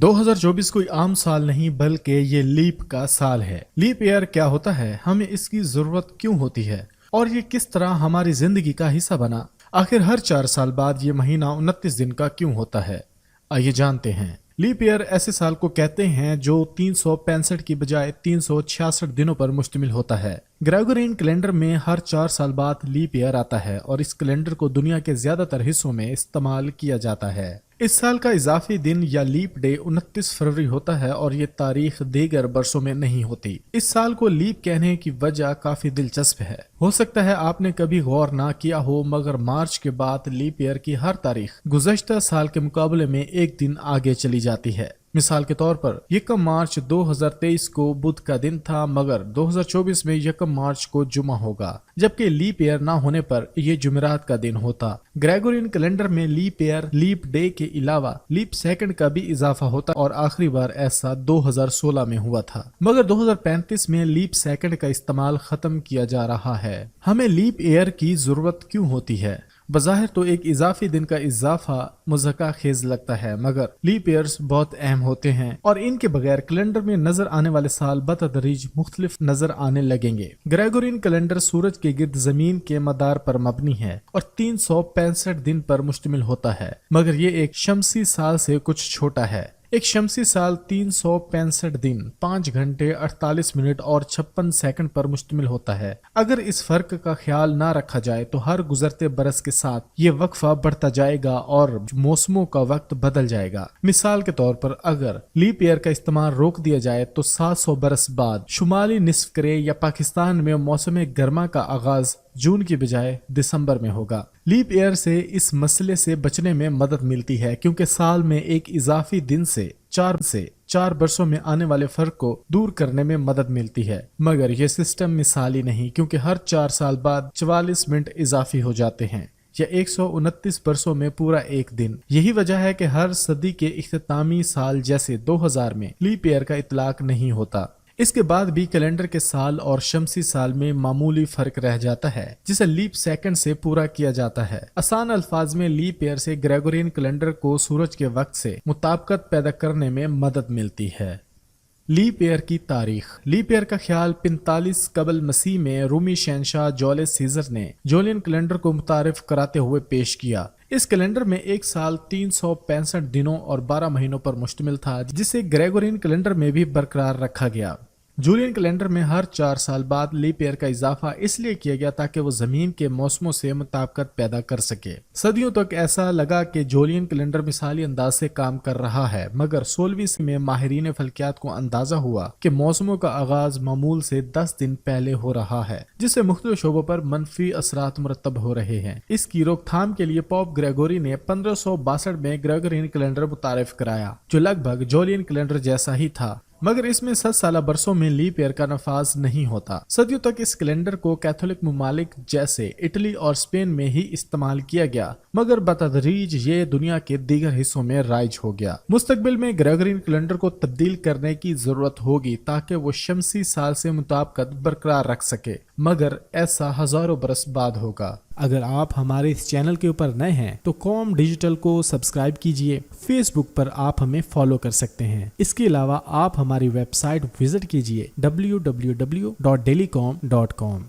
2024 कोई आम साल नहीं बल्कि ये लीप का साल है। लीप ईयर क्या होता है, हमें इसकी जरूरत क्यों होती है और ये किस तरह हमारी जिंदगी का हिस्सा बना। आखिर हर 4 साल बाद ये महीना 29 दिन का क्यों होता है, आइए जानते हैं। लीप ईयर ऐसे साल को कहते हैं जो 365 की बजाय 366 दिनों पर मुश्तमिल होता है। ग्रेगोरियन कैलेंडर में हर 4 साल बाद लीप ईयर आता है और इस कैलेंडर को दुनिया के ज्यादातर हिस्सों में इस्तेमाल किया जाता है। इस साल का इजाफी दिन या लीप डे 29 फरवरी होता है और ये तारीख दीगर बरसों में नहीं होती। इस साल को लीप कहने की वजह काफी दिलचस्प है। हो सकता है आपने कभी गौर ना किया हो, मगर मार्च के बाद लीप ईयर की हर तारीख गुज़श्ता साल के मुकाबले में एक दिन आगे चली जाती है। मिसाल के तौर पर 1 मार्च 2023 को बुध का दिन था, मगर 2024 में 1 मार्च को जुमा होगा, जबकि लीप ईयर ना होने पर यह जुमेरात का दिन होता। ग्रेगोरियन कैलेंडर में लीप ईयर, लीप डे के अलावा लीप सेकंड का भी इजाफा होता और आखिरी बार ऐसा 2016 में हुआ था, मगर 2035 में लीप सेकंड का इस्तेमाल खत्म किया जा रहा है। हमें लीप ईयर की जरूरत क्यों होती है? बज़ाहिर तो एक इजाफी दिन का इजाफा मुज़क्का खेज लगता है, मगर लीप ईयर्स बहुत अहम होते हैं और इनके बगैर कैलेंडर में नजर आने वाले साल बतदरीज मुख्तलिफ नजर आने लगेंगे। ग्रेगोरियन कैलेंडर सूरज के गिर्द जमीन के मदार पर मबनी है और 365 दिन पर मुश्तमिल होता है, मगर ये एक शमसी साल से कुछ छोटा है। एक शमसी साल 365 दिन, 5 घंटे 48 मिनट और 56 सेकंड पर मुश्तमिल होता है। अगर इस फर्क का ख्याल ना रखा जाए तो हर गुजरते बरस के साथ ये वक्फा बढ़ता जाएगा और मौसमों का वक्त बदल जाएगा। मिसाल के तौर पर अगर लीप ईयर का इस्तेमाल रोक दिया जाए तो 700 बरस बाद शुमाली निस्फ करे या पाकिस्तान में मौसम गर्मा का आगाज जून की बजाय दिसंबर में होगा। लीप ईयर से इस मसले से बचने में मदद मिलती है क्योंकि साल में एक इजाफी दिन से 4 बरसों में आने वाले फर्क को दूर करने में मदद मिलती है, मगर यह सिस्टम मिसाली नहीं क्योंकि हर 4 साल बाद 44 मिनट इजाफी हो जाते हैं या 129 बरसों में पूरा एक दिन। यही वजह है कि हर सदी के इख्तितामी साल जैसे 2000 में लीप ईयर का इतलाक नहीं होता। इसके बाद भी कैलेंडर के साल और शमसी साल में मामूली फर्क रह जाता है जिसे लीप सेकंड से पूरा किया जाता है। आसान अल्फाज में लीप ईयर से ग्रेगोरियन कैलेंडर को सूरज के वक्त से मुताबिकत पैदा करने में मदद मिलती है। लीप ईयर की तारीख। लीप ईयर का ख्याल 45 कबल मसीह में रूमी शहनशाह जूलियस सीजर ने जूलियन कैलेंडर को मुतारिफ कराते हुए पेश किया। इस कैलेंडर में एक साल 365 दिनों और 12 महीनों पर मुश्तमिल था, जिसे ग्रेगोरियन कैलेंडर में भी बरकरार रखा गया। जूलियन कैलेंडर में हर 4 साल बाद लीप ईयर का इजाफा इसलिए किया गया ताकि वो जमीन के मौसमों से मुताबिकत पैदा कर सके। सदियों तक ऐसा लगा कि जूलियन कैलेंडर मिसाली अंदाज से काम कर रहा है, मगर 16वीं सदी में माहिरीन फल्कियात को अंदाजा हुआ कि मौसमों का आगाज मामूल से 10 दिन पहले हो रहा है, जिससे मुख्तलिफ शोबों पर मनफी असरात मुरतब हो रहे हैं। इसकी रोकथाम के लिए पोप ग्रेगोरी ने 1562 में ग्रेगोरियन कैलेंडर मुतारिफ कराया, जो लगभग जूलियन कैलेंडर जैसा ही था, मगर इसमें 7 साला बरसों में लीप ईयर का नफाज नहीं होता। सदियों तक इस कैलेंडर को कैथोलिक ममालिक जैसे इटली और स्पेन में ही इस्तेमाल किया गया, मगर बतदरीज ये दुनिया के दीगर हिस्सों में राइज हो गया। मुस्तकबिल में ग्रेगोरियन कैलेंडर को तब्दील करने की जरूरत होगी ताकि वो शमसी साल से मुताबिकत बरकरार रख सके, मगर ऐसा हजारों बरस बाद होगा। अगर आप हमारे इस चैनल के ऊपर नए हैं तो कॉम डिजिटल को सब्सक्राइब कीजिए। फेसबुक पर आप हमें फॉलो कर सकते हैं। इसके अलावा आप हमारी वेबसाइट विजिट कीजिए www.dailycom.com।